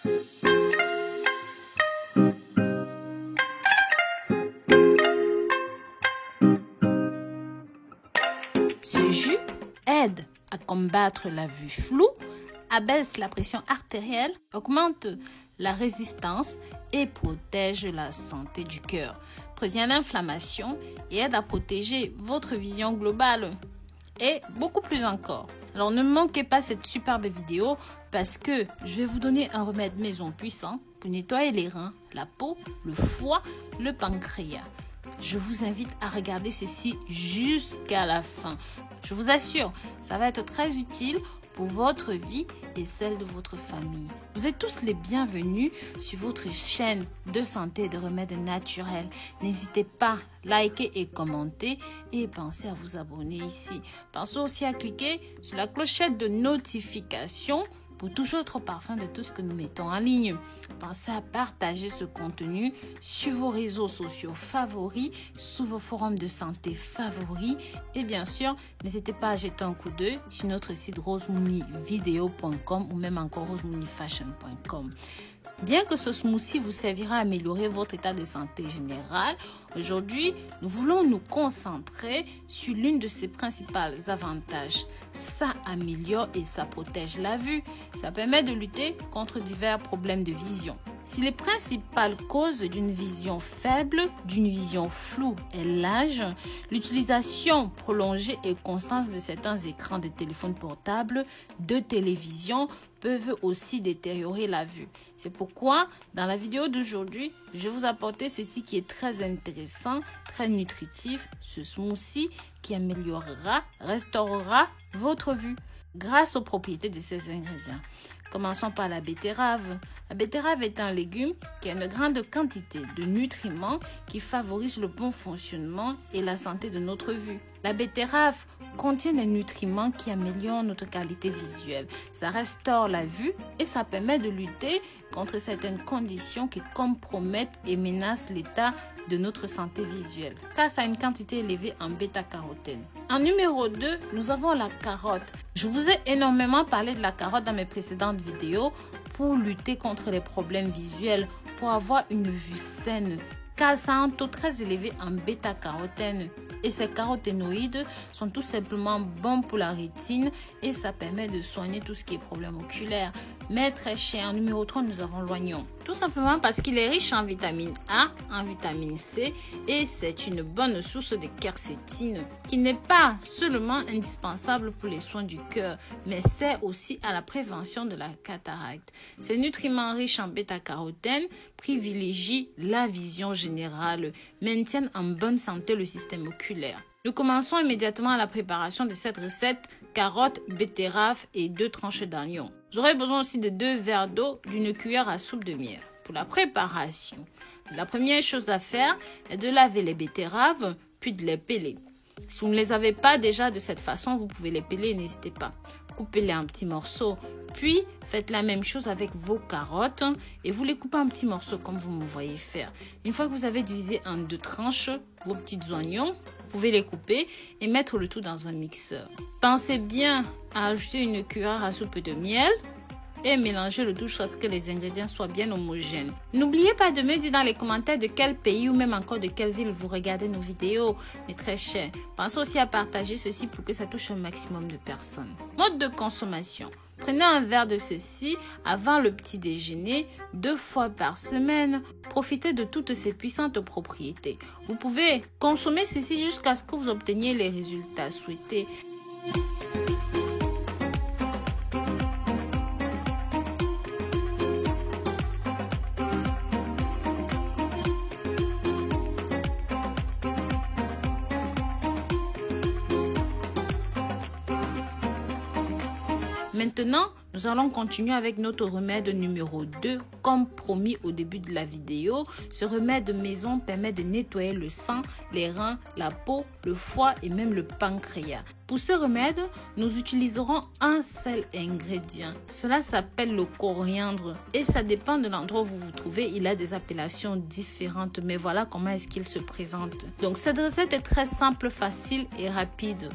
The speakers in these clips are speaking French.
Ce jus aide à combattre la vue floue, abaisse la pression artérielle, augmente la résistance et protège la santé du cœur, prévient l'inflammation et aide à protéger votre vision globale et beaucoup plus encore. Alors ne manquez pas cette superbe vidéo parce que je vais vous donner un remède maison puissant pour nettoyer les reins, la peau, le foie, le pancréas. Je vous invite à regarder ceci jusqu'à la fin. Je vous assure, ça va être très utile pour votre vie et celle de votre famille. Vous êtes tous les bienvenus sur votre chaîne de santé et de remèdes naturels. N'hésitez pas à liker et commenter et pensez à vous abonner ici. Pensez aussi à cliquer sur la clochette de notification pour toujours être au parfum de tout ce que nous mettons en ligne. Pensez à partager ce contenu sur vos réseaux sociaux favoris, sur vos forums de santé favoris. Et bien sûr, n'hésitez pas à jeter un coup d'œil sur notre site rosemooneyvideo.com ou même encore rosemooneyfashion.com. Bien que ce smoothie vous servira à améliorer votre état de santé général, aujourd'hui, nous voulons nous concentrer sur l'une de ses principaux avantages. Ça améliore et ça protège la vue. Ça permet de lutter contre divers problèmes de vision. Si les principales causes d'une vision faible, d'une vision floue est l'âge, l'utilisation prolongée et constante de certains écrans de téléphone portable, de télévision, peuvent aussi détériorer la vue. C'est pourquoi, dans la vidéo d'aujourd'hui, je vais vous apporter ceci qui est très intéressant, très nutritif, ce smoothie qui améliorera, restaurera votre vue grâce aux propriétés de ces ingrédients. Commençons par la betterave. La betterave est un légume qui a une grande quantité de nutriments qui favorisent le bon fonctionnement et la santé de notre vue. La betterave contient des nutriments qui améliorent notre qualité visuelle. Ça restaure la vue et ça permet de lutter contre certaines conditions qui compromettent et menacent l'état de notre santé visuelle, car ça a une quantité élevée en bêta-carotène. En numéro 2, nous avons la carotte. Je vous ai énormément parlé de la carotte dans mes précédentes vidéos pour lutter contre les problèmes visuels, pour avoir une vue saine, car ça a un taux très élevé en bêta-carotène. Et ces caroténoïdes sont tout simplement bons pour la rétine et ça permet de soigner tout ce qui est problème oculaire. Mais très cher, en numéro 3, nous avons l'oignon. Tout simplement parce qu'il est riche en vitamine A, en vitamine C et c'est une bonne source de quercétine qui n'est pas seulement indispensable pour les soins du cœur, mais sert aussi à la prévention de la cataracte. Ces nutriments riches en bêta-carotène privilégient la vision générale, maintiennent en bonne santé le système oculaire. Nous commençons immédiatement à la préparation de cette recette: carottes, betterave et 2 tranches d'oignon. Vous aurez besoin aussi de 2 verres d'eau, d'une cuillère à soupe de miel. Pour la préparation, la première chose à faire est de laver les betteraves, puis de les peler. Si vous ne les avez pas déjà de cette façon, vous pouvez les peler, n'hésitez pas. Coupez-les en petits morceaux, puis faites la même chose avec vos carottes et vous les coupez en petits morceaux comme vous me voyez faire. Une fois que vous avez divisé en 2 tranches vos petits oignons, vous pouvez les couper et mettre le tout dans un mixeur. Pensez bien à ajouter une cuillère à soupe de miel et mélanger le tout jusqu'à ce que les ingrédients soient bien homogènes. N'oubliez pas de me dire dans les commentaires de quel pays ou même encore de quelle ville vous regardez nos vidéos, mais très cher. Pensez aussi à partager ceci pour que ça touche un maximum de personnes. Mode de consommation. Prenez un verre de ceci avant le petit déjeuner 2 fois par semaine. Profitez de toutes ces puissantes propriétés. Vous pouvez consommer ceci jusqu'à ce que vous obteniez les résultats souhaités. Maintenant, nous allons continuer avec notre remède numéro 2. Comme promis au début de la vidéo, ce remède maison permet de nettoyer le sang, les reins, la peau, le foie et même le pancréas. Pour ce remède, nous utiliserons un seul ingrédient. Cela s'appelle le coriandre et ça dépend de l'endroit où vous vous trouvez. Il a des appellations différentes, mais voilà comment est-ce qu'il se présente. Donc cette recette est très simple, facile et rapide.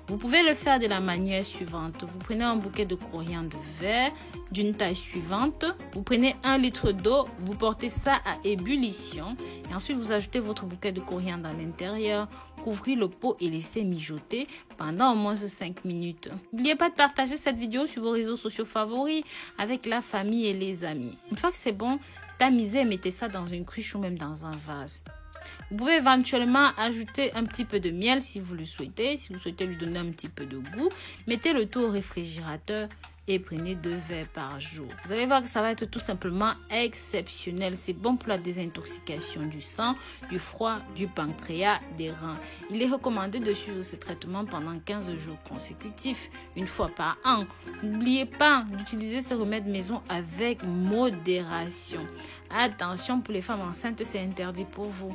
Vous pouvez le faire de la manière suivante. Vous prenez un bouquet de coriandre vert d'une taille suivante. Vous prenez 1 litre d'eau, vous portez ça à ébullition et ensuite vous ajoutez votre bouquet de coriandre à l'intérieur. Couvrez le pot et laissez mijoter pendant au moins 5 minutes. N'oubliez pas de partager cette vidéo sur vos réseaux sociaux favoris avec la famille et les amis. Une fois que c'est bon, tamisez et mettez ça dans une cruche ou même dans un vase. Vous pouvez éventuellement ajouter un petit peu de miel si vous le souhaitez. Si vous souhaitez lui donner un petit peu de goût, mettez le tout au réfrigérateur et prenez 2 verres par jour. Vous allez voir que ça va être tout simplement exceptionnel. C'est bon pour la désintoxication du sang, du foie, du pancréas, des reins. Il est recommandé de suivre ce traitement pendant 15 jours consécutifs, une fois par an. N'oubliez pas d'utiliser ce remède maison avec modération. Attention, pour les femmes enceintes, c'est interdit pour vous.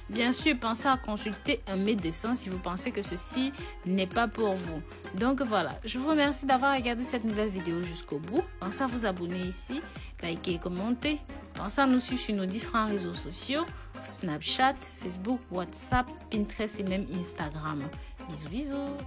Bien sûr, pensez à consulter un médecin si vous pensez que ceci n'est pas pour vous. Donc voilà, je vous remercie d'avoir regardé cette nouvelle vidéo jusqu'au bout. Pensez à vous abonner ici, liker et commenter. Pensez à nous suivre sur nos différents réseaux sociaux, Snapchat, Facebook, WhatsApp, Pinterest et même Instagram. Bisous, bisous.